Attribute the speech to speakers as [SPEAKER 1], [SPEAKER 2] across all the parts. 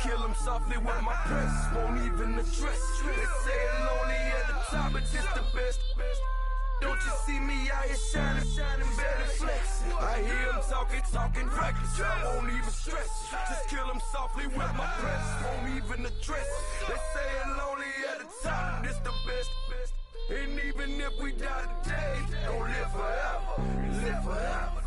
[SPEAKER 1] kill him softly with my press. Won't even address. They say it lonely at the top, but it's the best. Don't you see me out here shining better flex? I hear him talking reckless. I won't even stress. Just kill him softly with my press. Won't even address. They say it lonely at the top, but it's the best. And even if we die today, don't live forever. Live forever.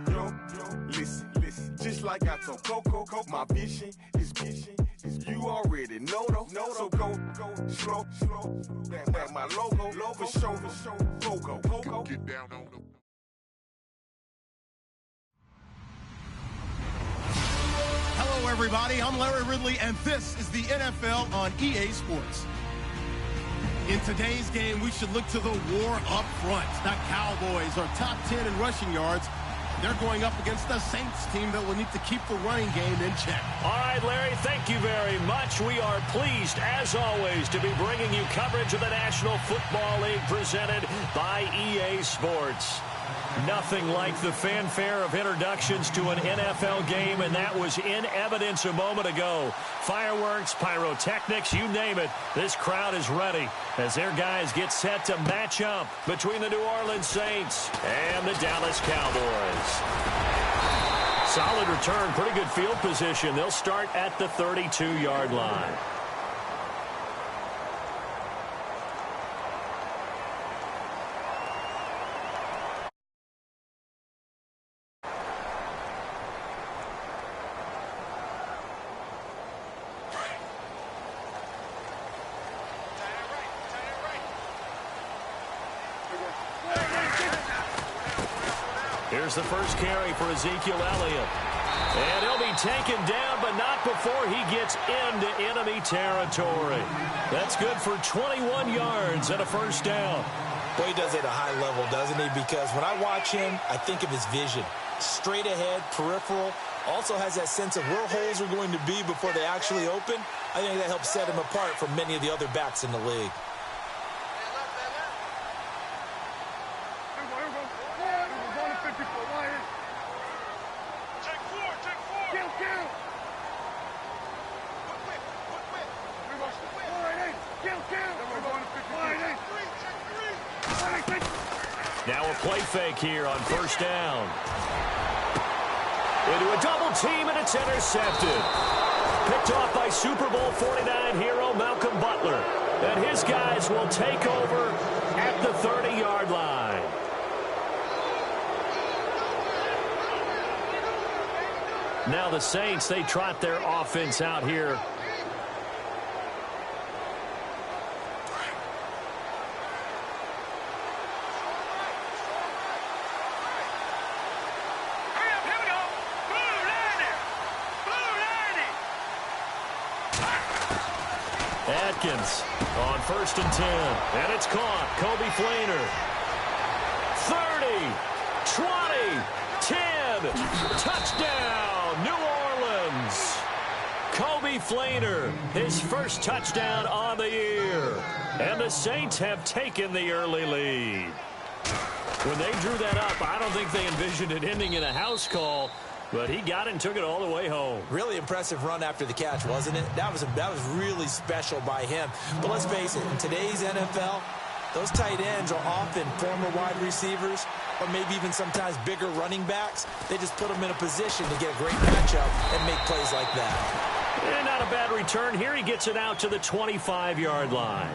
[SPEAKER 2] Yo, listen, just like I told Coco, my vision is you already know though. So go slow, back my logo, for show, Pogo. Get down on the.
[SPEAKER 3] Hello, everybody. I'm Larry Ridley, and this is the NFL on EA Sports. In today's game, we should look to the war up front. The Cowboys are top 10 in rushing yards. They're going up against the Saints team that will need to keep the running game in check.
[SPEAKER 4] All right, Larry, thank you very much. We are pleased, as always, to be bringing you coverage of the National Football League presented by EA Sports. Nothing like the fanfare of introductions to an NFL game, and that was in evidence a moment ago. Fireworks, pyrotechnics, you name it. This crowd is ready as their guys get set to match up between the New Orleans Saints and the Dallas Cowboys. Solid return, pretty good field position. They'll start at the 32-yard line. Here's the first carry for Ezekiel Elliott. And he'll be taken down, but not before he gets into enemy territory. That's good for 21 yards and a first down.
[SPEAKER 5] Boy, he does it at a high level, doesn't he? Because when I watch him, I think of his vision. Straight ahead, peripheral. Also has that sense of where holes are going to be before they actually open. I think that helps set him apart from many of the other backs in the league.
[SPEAKER 4] Now a play fake here on first down. Into a double team, and it's intercepted. Picked off by Super Bowl 49 hero Malcolm Butler. And his guys will take over at the 30-yard line. Now the Saints, they trot their offense out here. Atkins on first and 10. And it's caught. Kobe Fleener. 30, 20, 10. Touchdown, New Orleans. Kobe Fleener, his first touchdown on the year. And the Saints have taken the early lead. When they drew that up, I don't think they envisioned it ending in a house call. But he got it and took it all the way home.
[SPEAKER 5] Really impressive run after the catch, wasn't it? That was really special by him. But let's face it, in today's NFL, those tight ends are often former wide receivers or maybe even sometimes bigger running backs. They just put them in a position to get a great matchup and make plays like that.
[SPEAKER 4] And not a bad return. Here he gets it out to the 25-yard line.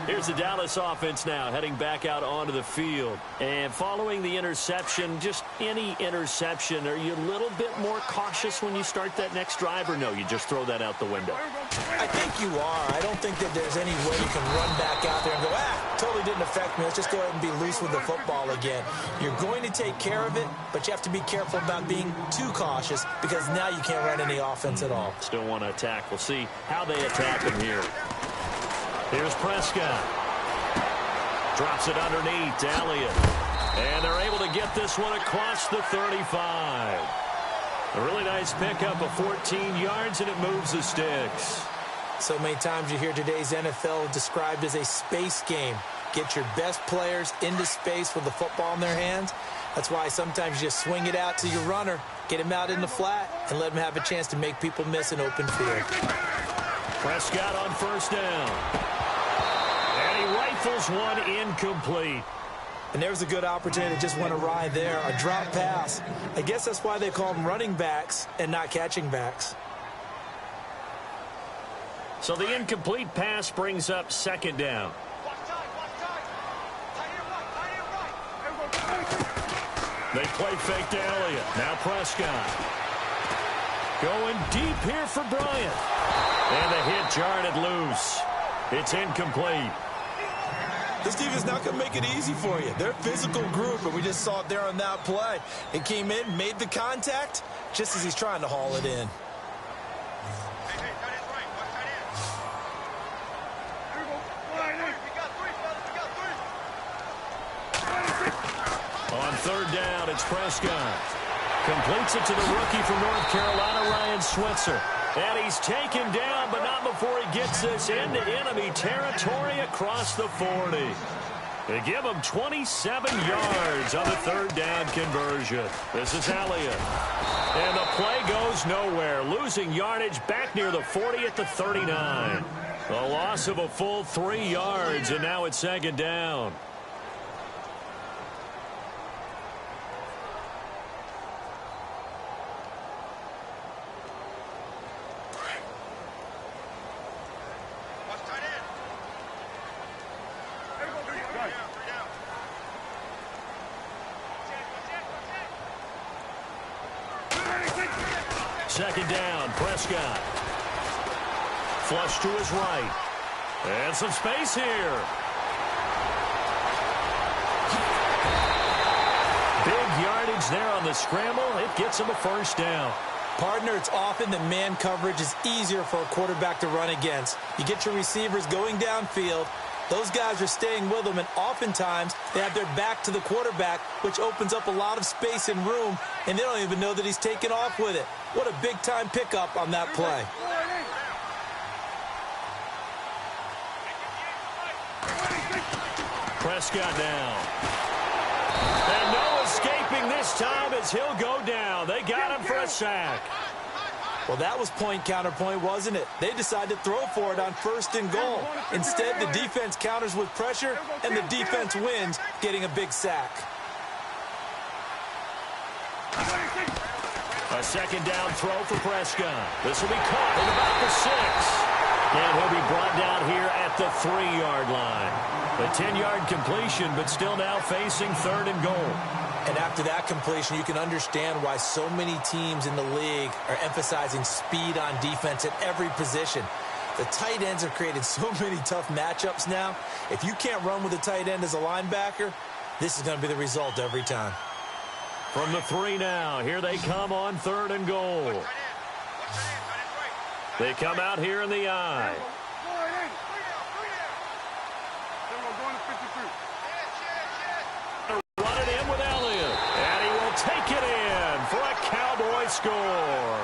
[SPEAKER 4] Here's the Dallas offense now heading back out onto the field. And following the interception, just any interception, are you a little bit more cautious when you start that next drive, or no, you just throw that out the window?
[SPEAKER 5] I think you are. I don't think that there's any way you can run back out there and go, totally didn't affect me. Let's just go ahead and be loose with the football again. You're going to take care of it, but you have to be careful about being too cautious because now you can't run any offense at all.
[SPEAKER 4] Still want to attack. We'll see how they attack him here. Here's Prescott. Drops it underneath to Elliott. And they're able to get this one across the 35. A really nice pickup of 14 yards, and it moves the sticks.
[SPEAKER 5] So many times you hear today's NFL described as a space game. Get your best players into space with the football in their hands. That's why sometimes you just swing it out to your runner, get him out in the flat, and let him have a chance to make people miss an open field.
[SPEAKER 4] Prescott on first down. And he rifles one incomplete.
[SPEAKER 5] And there was a good opportunity that just went awry there, a drop pass. I guess that's why they call them running backs and not catching backs.
[SPEAKER 4] So the incomplete pass brings up second down. They play fake to Elliott. Now Prescott. Going deep here for Bryant. And the hit jarred it loose. It's incomplete.
[SPEAKER 5] This defense not going to make it easy for you. They're a physical group, and we just saw it there on that play. It came in, made the contact, just as he's trying to haul it in.
[SPEAKER 4] On third down, it's Prescott. Completes it to the rookie from North Carolina, Ryan Switzer. And he's taken down, but not before he gets this into enemy territory across the 40. They give him 27 yards on the third down conversion. This is Elliott. And the play goes nowhere, losing yardage back near the 40 at the 39. A loss of a full 3 yards, and now it's second down. Second down, Prescott. Flush to his right. And some space here. Big yardage there on the scramble. It gets him a first down.
[SPEAKER 5] Partner, it's often that man coverage is easier for a quarterback to run against. You get your receivers going downfield. Those guys are staying with them, and oftentimes they have their back to the quarterback, which opens up a lot of space and room, and they don't even know that he's taken off with it. What a big-time pickup on that play.
[SPEAKER 4] Prescott down. And no escaping this time as he'll go down. They got him for a sack.
[SPEAKER 5] Well, that was point counterpoint, wasn't it? They decided to throw for it on first and goal. Instead, the defense counters with pressure, and the defense wins, getting a big sack.
[SPEAKER 4] A second down throw for Prescott. This will be caught at about the 6. And he'll be brought down here at the 3-yard line. A 10-yard completion, but still now facing third and goal.
[SPEAKER 5] And after that completion, you can understand why so many teams in the league are emphasizing speed on defense at every position. The tight ends have created so many tough matchups now. If you can't run with a tight end as a linebacker, this is going to be the result every time.
[SPEAKER 4] From the 3 now, here they come on third and goal. They come out here in the I. Running in with Elliott, and he will take it in for a Cowboy score.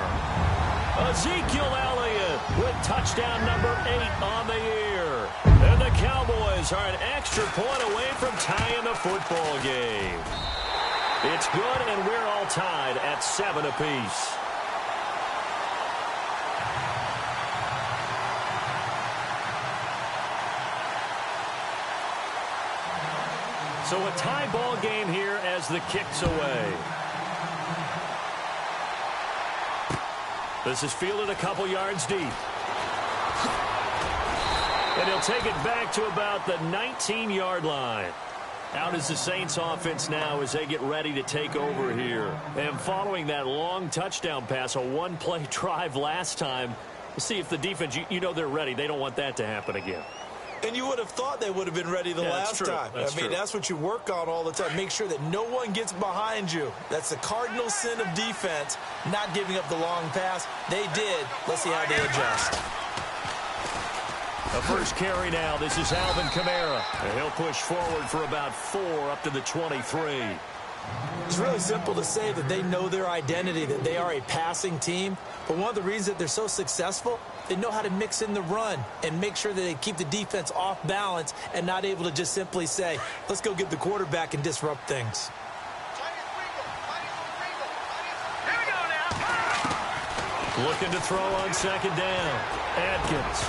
[SPEAKER 4] Ezekiel Elliott with touchdown number 8 on the year. And the Cowboys are an extra point away from tying the football game. It's good, and we're all tied at 7 apiece. So a tie ball game here as the kick's away. This is fielded a couple yards deep. And he'll take it back to about the 19-yard line. Out is the Saints offense now as they get ready to take over here. And following that long touchdown pass, a one-play drive last time, we'll see if the defense, you know they're ready. They don't want that to happen again.
[SPEAKER 5] And you would have thought they would have been ready the last time. That's what you work on all the time. Make sure that no one gets behind you. That's the cardinal sin of defense, not giving up the long pass. They did. Let's see how they adjust.
[SPEAKER 4] The first carry now. This is Alvin Kamara. And he'll push forward for about 4 up to the 23.
[SPEAKER 5] It's really simple to say that they know their identity, that they are a passing team. But one of the reasons that they're so successful, they know how to mix in the run and make sure that they keep the defense off balance and not able to just simply say, let's go get the quarterback and disrupt things.
[SPEAKER 4] Looking to throw on second down. Atkins.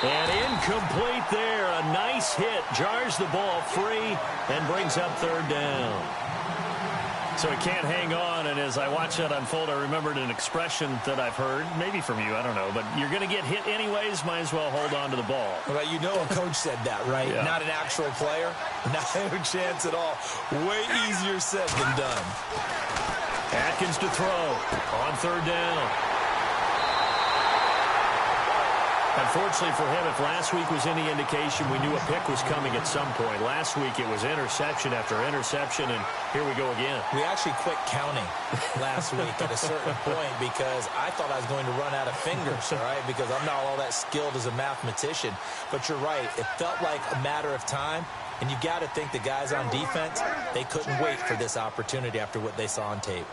[SPEAKER 4] And incomplete there. A nice hit. Jars the ball free and brings up third down. So he can't hang on. And as I watch that unfold, I remembered an expression that I've heard, maybe from you, I don't know. But you're going to get hit anyways. Might as well hold on to the ball.
[SPEAKER 5] Well, you know a coach said that, right?
[SPEAKER 4] Yeah.
[SPEAKER 5] Not an actual player. Not a chance at all. Way easier said than done.
[SPEAKER 4] Atkins to throw on third down. Unfortunately for him, if last week was any indication, we knew a pick was coming at some point. Last week it was interception after interception, and here we go again.
[SPEAKER 5] We actually quit counting last week at a certain point because I thought I was going to run out of fingers, all right, because I'm not all that skilled as a mathematician. But you're right. It felt like a matter of time, and you got to think the guys on defense, they couldn't wait for this opportunity after what they saw on tape.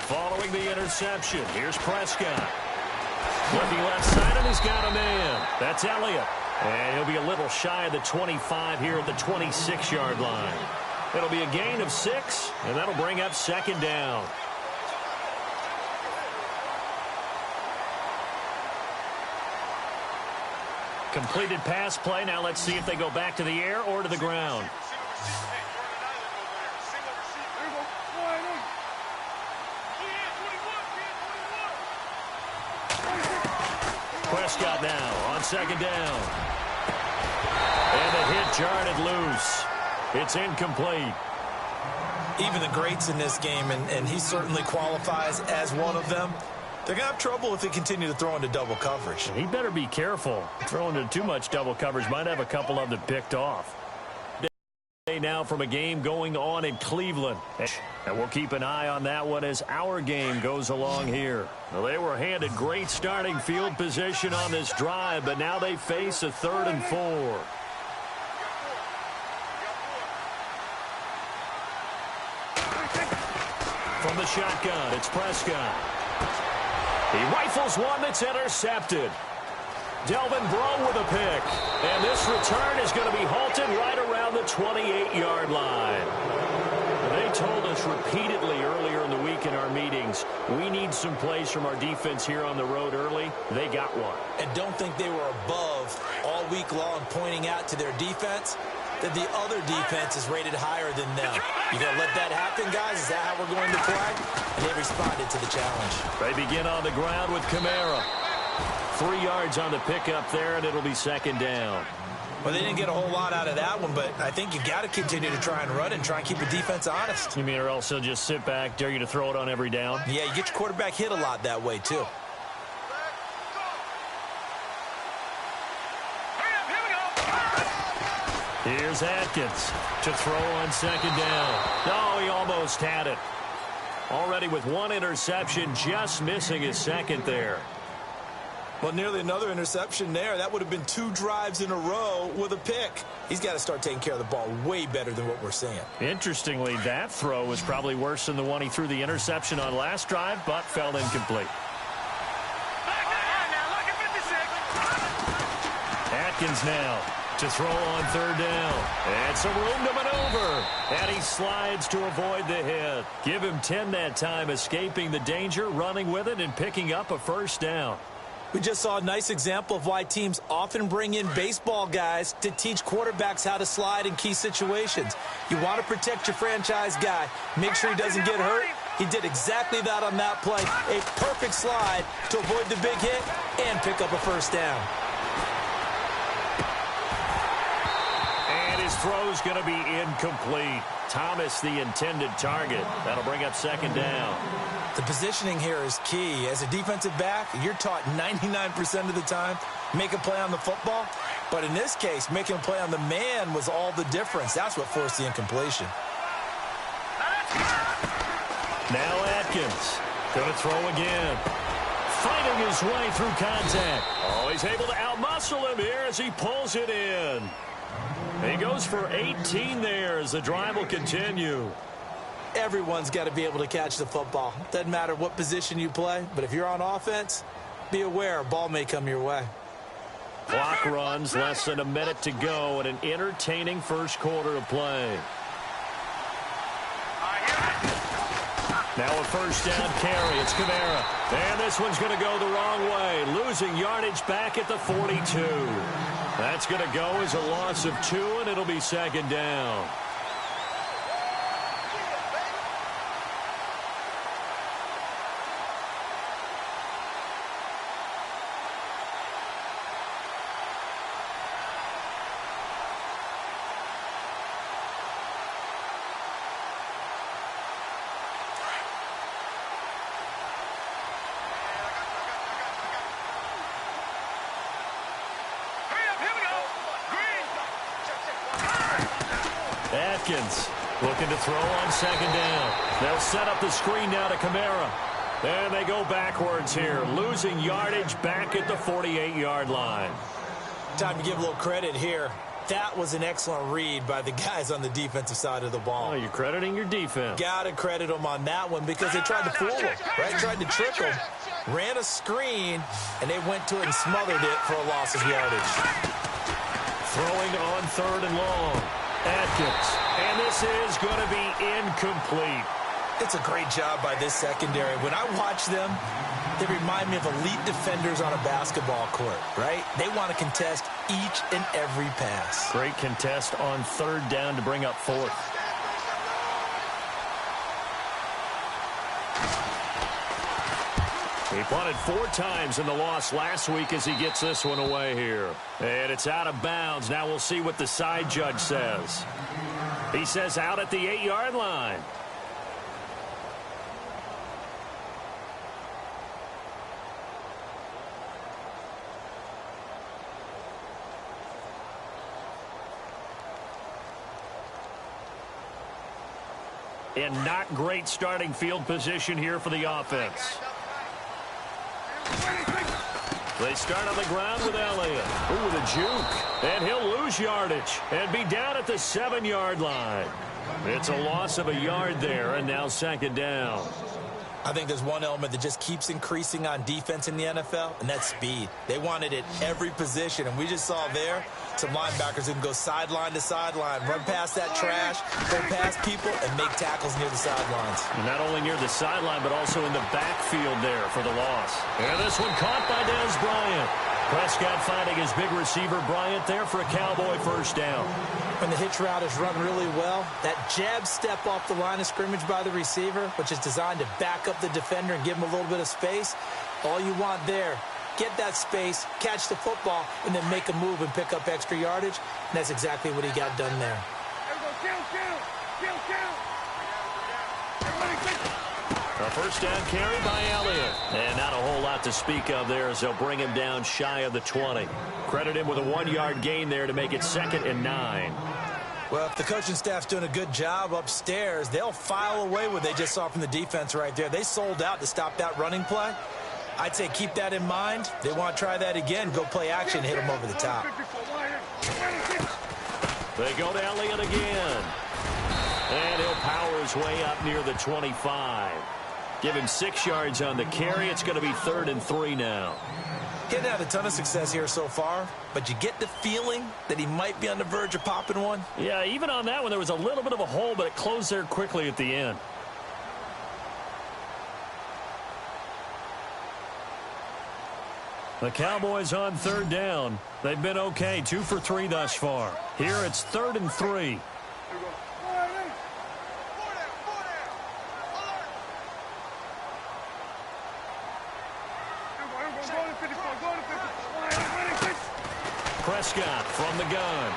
[SPEAKER 4] Following the interception, here's Prescott. Looking left side, and he's got a man. That's Elliott. And he'll be a little shy of the 25 here at the 26-yard line. It'll be a gain of 6, and that'll bring up second down. Completed pass play. Now let's see if they go back to the air or to the ground. Prescott now on second down. And the hit jarred it loose. It's incomplete.
[SPEAKER 5] Even the greats in this game, and he certainly qualifies as one of them, they're going to have trouble if they continue to throw into double coverage.
[SPEAKER 4] He better be careful. Throwing into too much double coverage might have a couple of them picked off. Now from a game going on in Cleveland. And we'll keep an eye on that one as our game goes along here. Well, they were handed great starting field position on this drive, but now they face a 3rd and 4. From the shotgun, it's Prescott. He rifles one that's intercepted. Delvin Breaux with a pick. And this return is going to be halted right around the 28-yard line. They told us repeatedly earlier in the week in our meetings, we need some plays from our defense here on the road early. They got one.
[SPEAKER 5] And don't think they were above all week long pointing out to their defense that the other defense is rated higher than them. You going to let that happen, guys? Is that how we're going to play? And they responded to the challenge.
[SPEAKER 4] They begin on the ground with Kamara. 3 yards on the pickup there, and it'll be second down.
[SPEAKER 5] Well, they didn't get a whole lot out of that one, but I think you got to continue to try and run and try and keep the defense honest.
[SPEAKER 4] You mean or else they'll just sit back, dare you to throw it on every down?
[SPEAKER 5] Yeah, you get your quarterback hit a lot that way, too.
[SPEAKER 4] Here's Atkins to throw on second down. Oh, he almost had it. Already with one interception, just missing his second there.
[SPEAKER 5] Well, nearly another interception there. That would have been 2 drives in a row with a pick. He's got to start taking care of the ball way better than what we're seeing. Interestingly, that throw was probably worse than the one he threw the interception on last drive, but fell incomplete. Atkins now to throw on third down. And some room to maneuver. And he slides to avoid the hit. Give him 10 that time, escaping the danger, running with it, and picking up a first down. We just saw a nice example of why teams often bring in baseball guys to teach quarterbacks how to slide in key situations. You want to protect your franchise guy. Make sure he doesn't get hurt. He did exactly that on that play. A perfect slide to avoid the big hit and pick up a first down. And his throw's going to be incomplete. Thomas, the intended target. That'll bring up second down. The positioning here is key. As a defensive back, you're taught 99% of the time, make a play on the football. But in this case, making a play on the man was all the difference. That's what forced the incompletion. Now Atkins going to throw again.
[SPEAKER 4] fighting his way through contact. Oh, he's able to outmuscle him here as he pulls it in. He goes for 18 there as the drive will continue.
[SPEAKER 5] Everyone's got to be able to catch the football. Doesn't matter what position you play, but if you're on offense, be aware a ball may come your way.
[SPEAKER 4] Clock runs, less than a minute to go, and an entertaining first quarter of play. Now a first down carry. It's Kamara. And this one's going to go the wrong way. Losing yardage back at the 42. That's going to go as a loss of 2, and it'll be second down. Looking to throw on second down. They'll set up the screen now to Kamara. And they go backwards here, losing yardage back at the 48-yard line.
[SPEAKER 5] Time to give a little credit here. That was an excellent read by the guys on the defensive side of the ball.
[SPEAKER 4] Oh, you're crediting your defense.
[SPEAKER 5] Got to credit them on that one because they tried to fool them, right? Tried to trick them. Ran a screen, and they went to it and smothered it for a loss of yardage.
[SPEAKER 4] Throwing on third and long. Atkins. And this is going to be incomplete.
[SPEAKER 5] It's a great job by this secondary. When I watch them, they remind me of elite defenders on a basketball court, right? They want to contest each and every pass.
[SPEAKER 4] Great contest on third down to bring up fourth. He punted 4 times in the loss last week as he gets this one away here. And it's out of bounds. Now we'll see what the side judge says. He says out at the 8-yard line. And not great starting field position here for the offense. They start on the ground with Elliott. Ooh, the juke. And he'll lose yardage and be down at the 7-yard line. It's a loss of a yard there, and now second down.
[SPEAKER 5] I think there's one element that just keeps increasing on defense in the NFL, and that's speed. They want it at every position, and we just saw there some linebackers who can go sideline to sideline, run past that trash, go past people, and make tackles near the sidelines.
[SPEAKER 4] And not only near the sideline, but also in the backfield there for the loss. And this one caught by Dez Bryant. Prescott finding his big receiver Bryant there for a Cowboy first down.
[SPEAKER 5] When the hitch route is run really well, that jab step off the line of scrimmage by the receiver, which is designed to back up the defender and give him a little bit of space, all you want there, get that space, catch the football, and then make a move and pick up extra yardage. And that's exactly what he got done there.
[SPEAKER 4] A first down carry by Elliott. And not a whole lot to speak of there as they'll bring him down shy of the 20. Credit him with a 1-yard gain there to make it 2nd and 9.
[SPEAKER 5] Well, if the coaching staff's doing a good job upstairs, they'll file away what they just saw from the defense right there. They sold out to stop that running play. I'd say keep that in mind. They want to try that again, go play action, hit them over the top.
[SPEAKER 4] They go to Elliott again. And he'll power his way up near the 25. Give him 6 yards on the carry. It's going to be 3rd and 3 now.
[SPEAKER 5] Getting had a ton of success here so far, but you get the feeling that he might be on the verge of popping one.
[SPEAKER 4] Yeah, even on that one, there was a little bit of a hole, but it closed there quickly at the end. The Cowboys on 3rd down. They've been okay, 2 for 3 thus far. Here it's 3rd and 3. Prescott from the gun.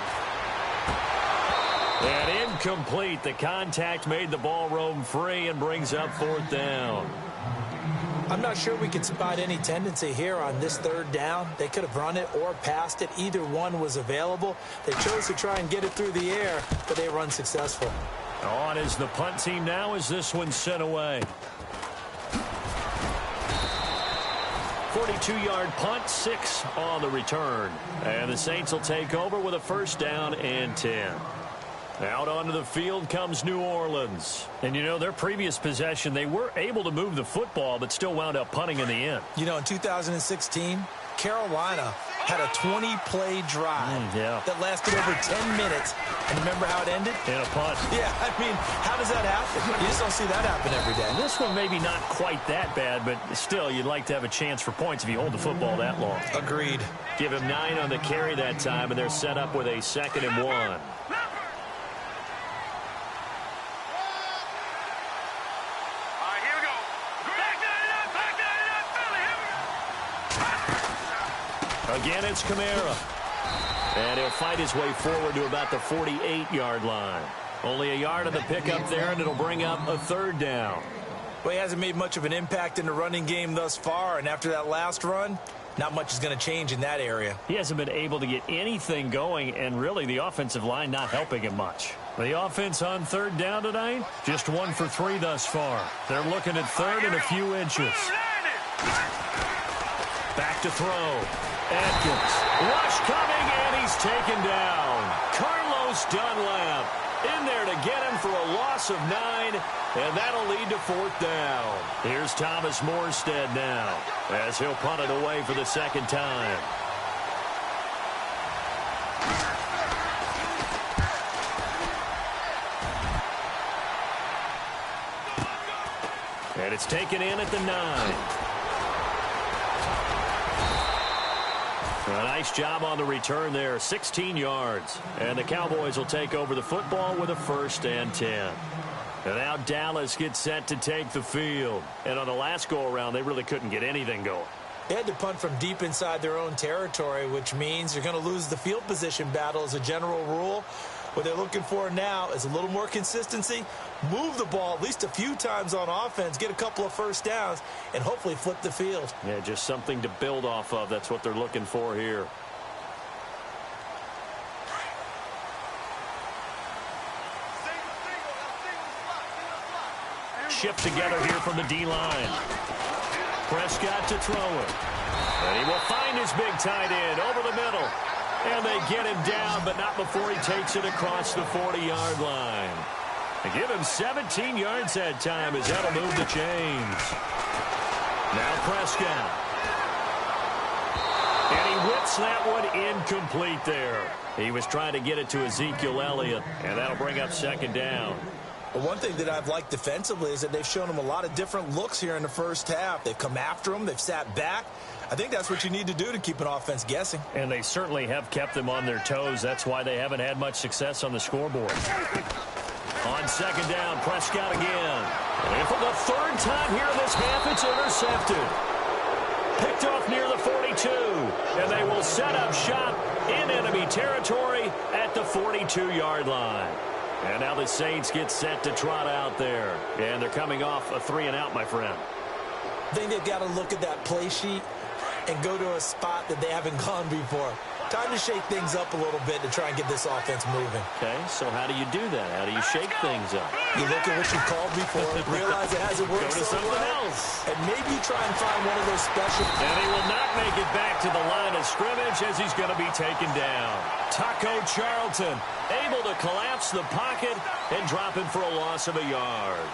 [SPEAKER 4] And incomplete. The contact made the ball roam free and brings up 4th down.
[SPEAKER 5] I'm not sure we can spot any tendency here on this 3rd down. They could have run it or passed it. Either one was available. They chose to try and get it through the air, but they were unsuccessful.
[SPEAKER 4] On is the punt team now as this one's sent away. 42-yard punt, 6 on the return. And the Saints will take over with a first down and 10. Out onto the field comes New Orleans. And, you know, their previous possession, they were able to move the football, but still wound up punting in the end.
[SPEAKER 5] You know, in 2016, Carolina had a 20-play drive that lasted over 10 minutes. And remember how it ended?
[SPEAKER 4] In a punt.
[SPEAKER 5] Yeah, I mean, how does that happen? You just don't see that happen every day.
[SPEAKER 4] This one maybe not quite that bad, but still, you'd like to have a chance for points if you hold the football that long.
[SPEAKER 5] Agreed.
[SPEAKER 4] Give him 9 on the carry that time, and they're set up with a 2nd and 1. Again, it's Kamara. And he'll fight his way forward to about the 48-yard line. Only a yard on the pickup there, and it'll bring up a 3rd down.
[SPEAKER 5] Well, he hasn't made much of an impact in the running game thus far, and after that last run, not much is going to change in that area.
[SPEAKER 4] He hasn't been able to get anything going, and really the offensive line not helping him much. The offense on 3rd down tonight, just 1 for 3 thus far. They're looking at 3rd and a few inches. Back to throw. Atkins. Rush coming, and he's taken down. Carlos Dunlap in there to get him for a loss of 9, and that'll lead to 4th down. Here's Thomas Morstead now, as he'll punt it away for the 2nd time. And it's taken in at the 9. A nice job on the return there, 16 yards. And the Cowboys will take over the football with a 1st and 10. And now Dallas gets set to take the field. And on the last go-around, they really couldn't get anything going.
[SPEAKER 5] They had to punt from deep inside their own territory, which means you're going to lose the field position battle as a general rule. What they're looking for now is a little more consistency, move the ball at least a few times on offense, get a couple of 1st downs, and hopefully flip the field.
[SPEAKER 4] Yeah, just something to build off of. That's what they're looking for here. Shift together here from the D-line. Prescott to throw it. And he will find his big tight end over the middle. And they get him down, but not before he takes it across the 40-yard line. They give him 17 yards that time as that'll move the chains. Now Prescott. And he whips that one incomplete there. He was trying to get it to Ezekiel Elliott, and that'll bring up 2nd down.
[SPEAKER 5] Well, one thing that I've liked defensively is that they've shown him a lot of different looks here in the first half. They've come after him. They've sat back. I think that's what you need to do to keep an offense guessing.
[SPEAKER 4] And they certainly have kept them on their toes. That's why they haven't had much success on the scoreboard. On 2nd down, Prescott again. And for the 3rd time here in this half, it's intercepted. Picked off near the 42. And they will set up shop in enemy territory at the 42-yard line. And now the Saints get set to trot out there. And they're coming off a 3-and-out, my friend.
[SPEAKER 5] I think they've got to look at that play sheet and go to a spot that they haven't gone before. Time to shake things up a little bit to try and get this offense moving.
[SPEAKER 4] Okay, so how do you do that? How do you shake things up?
[SPEAKER 5] You look at what you called before, realize it hasn't worked
[SPEAKER 4] Go to
[SPEAKER 5] so
[SPEAKER 4] something
[SPEAKER 5] well,
[SPEAKER 4] else.
[SPEAKER 5] and maybe you try and find one of those special.
[SPEAKER 4] And he will not make it back to the line of scrimmage as he's going to be taken down. Taco Charlton able to collapse the pocket and drop him for a loss of a yard.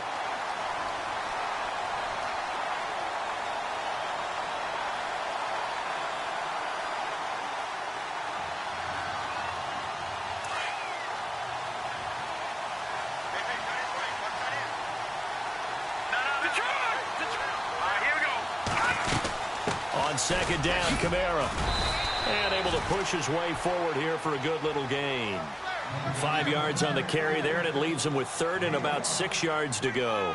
[SPEAKER 4] On 2nd down, Kamara. And able to push his way forward here for a good little gain. 5 yards on the carry there, and it leaves him with 3rd and about 6 yards to go.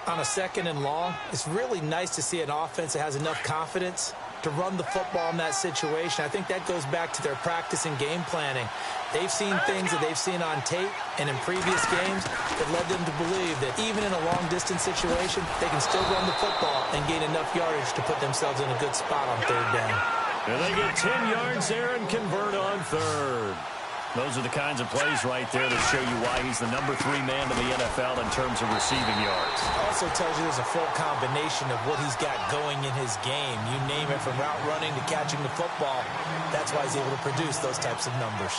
[SPEAKER 5] On a 2nd and long, it's really nice to see an offense that has enough confidence to run the football in that situation. I think that goes back to their practice and game planning. They've seen things that they've seen on tape and in previous games that led them to believe that even in a long-distance situation, they can still run the football and gain enough yardage to put themselves in a good spot on 3rd down.
[SPEAKER 4] And they get 10 yards there and convert on 3rd. Those are the kinds of plays right there that show you why he's the #3 man in the NFL in terms of receiving yards.
[SPEAKER 5] Also tells you there's a full combination of what he's got going in his game. You name it, from route running to catching the football. That's why he's able to produce those types of numbers.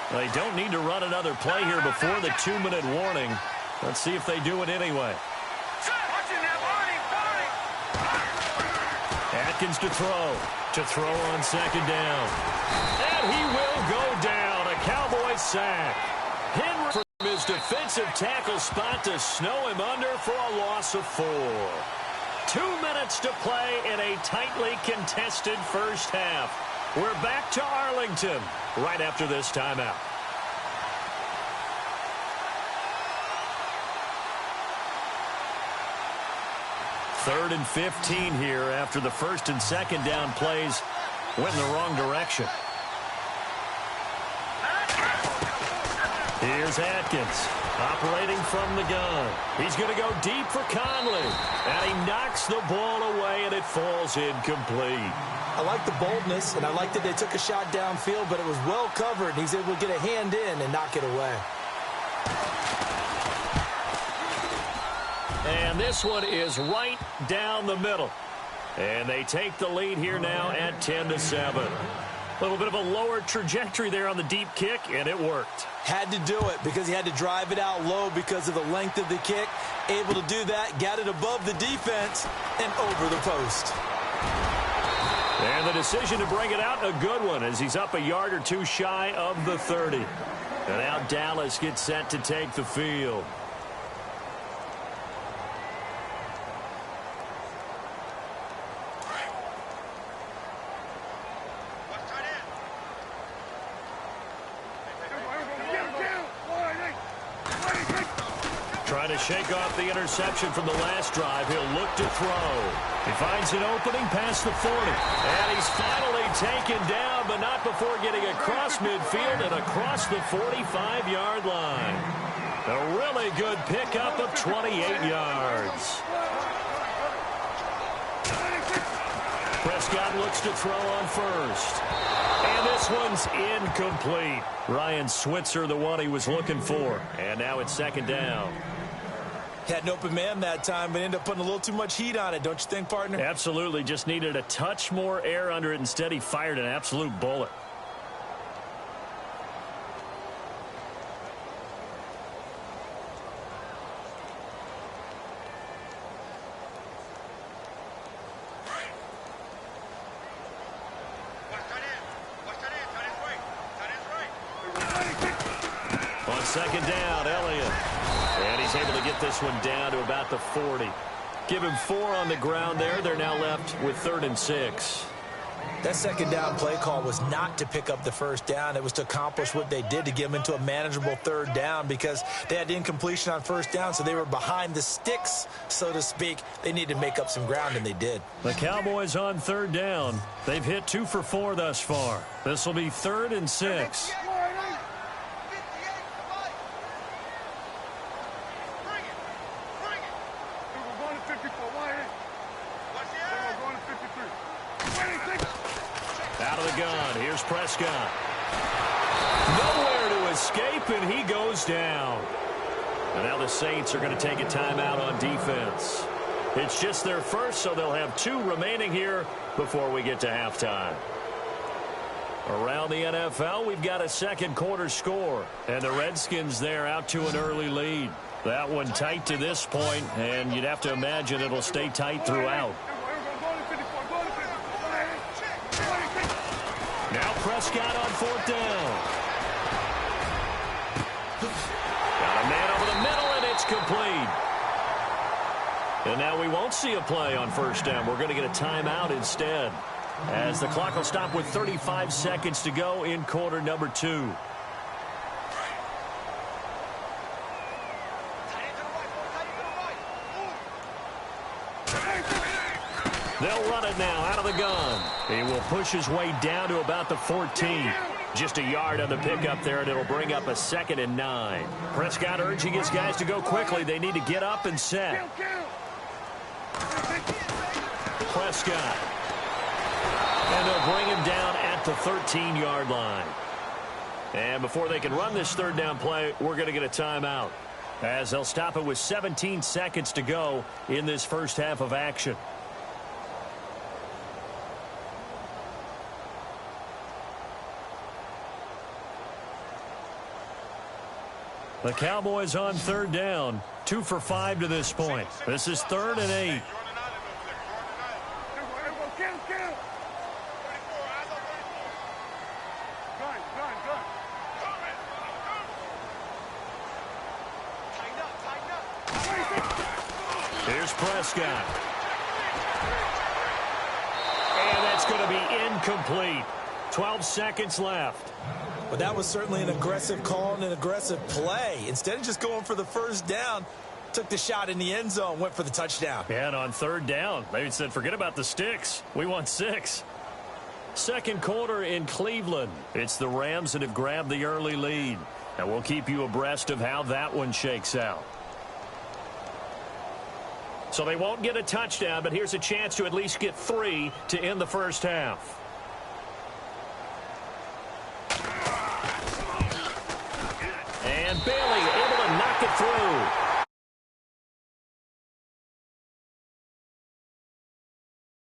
[SPEAKER 4] They don't need to run another play here before the 2-minute warning. Let's see if they do it anyway. Atkins to throw on 2nd down. And he will go down. A Cowboy sack. Henry from his defensive tackle spot to snow him under for a loss of 4. 2 minutes to play in a tightly contested first half. We're back to Arlington right after this timeout. Third and 15 here after the 1st and 2nd down plays went in the wrong direction. Here's Atkins operating from the gun. He's going to go deep for Conley. And he knocks the ball away, and it falls incomplete.
[SPEAKER 5] I like the boldness, and I like that they took a shot downfield, but it was well covered. He's able to get a hand in and knock it away.
[SPEAKER 4] And this one is right down the middle. And they take the lead here now at 10-7. A little bit of a lower trajectory there on the deep kick, and it worked.
[SPEAKER 5] Had to do it because he had to drive it out low because of the length of the kick. Able to do that, got it above the defense, and over the post.
[SPEAKER 4] And the decision to bring it out, a good one, as he's up a yard or two shy of the 30. And now Dallas gets set to take the field. Trying to shake off the interception from the last drive. He'll look to throw. He finds an opening past the 40. And he's finally taken down, but not before getting across midfield and across the 45-yard line. A really good pickup of 28 yards. Prescott looks to throw on first. And this one's incomplete. Ryan Switzer, the one he was looking for. And now it's 2nd down.
[SPEAKER 5] Had an open man that time, but ended up putting a little too much heat on it, don't you think, partner?
[SPEAKER 4] Absolutely. Just needed a touch more air under it. Instead, he fired an absolute bullet. On 2nd down, Elliott. And he's able to get this one down to about the 40. Give him 4 on the ground there. They're now left with 3rd and 6.
[SPEAKER 5] That 2nd down play call was not to pick up the 1st down. It was to accomplish what they did to get them into a manageable 3rd down because they had incompletion on 1st down, so they were behind the sticks, so to speak. They needed to make up some ground, and they did.
[SPEAKER 4] The Cowboys on 3rd down. They've hit 2 for 4 thus far. This will be 3rd and 6. Out of the gun, here's Prescott. Nowhere to escape, and he goes down. And now the Saints are going to take a timeout on defense. It's just their first, so they'll have 2 remaining here before we get to halftime. Around the NFL, we've got a 2nd quarter score, and the Redskins there out to an early lead. That one tight to this point, and you'd have to imagine it'll stay tight throughout. Now Prescott on 4th down. Got a man over the middle, and it's complete. And now we won't see a play on 1st down. We're going to get a timeout instead, as the clock will stop with 35 seconds to go in quarter number 2. They'll run it now out of the gun. He will push his way down to about the 14. Just a yard on the pickup there, and it'll bring up a 2nd and 9. Prescott urging his guys to go quickly. They need to get up and set. Prescott. And they'll bring him down at the 13-yard line. And before they can run this third down play, we're going to get a timeout, as they'll stop it with 17 seconds to go in this first half of action. The Cowboys on third down, 2 for 5 to this point. This is 3rd and 8. Here's Prescott. And that's going to be incomplete. 12 seconds left.
[SPEAKER 5] But that was certainly an aggressive call and an aggressive play. Instead of just going for the first down, took the shot in the end zone, went for the touchdown.
[SPEAKER 4] And on third down, they said, forget about the sticks. We want 6. Second quarter in Cleveland. It's the Rams that have grabbed the early lead. And we'll keep you abreast of how that one shakes out. So they won't get a touchdown, but here's a chance to at least get 3 to end the first half. And Bailey able to knock it through.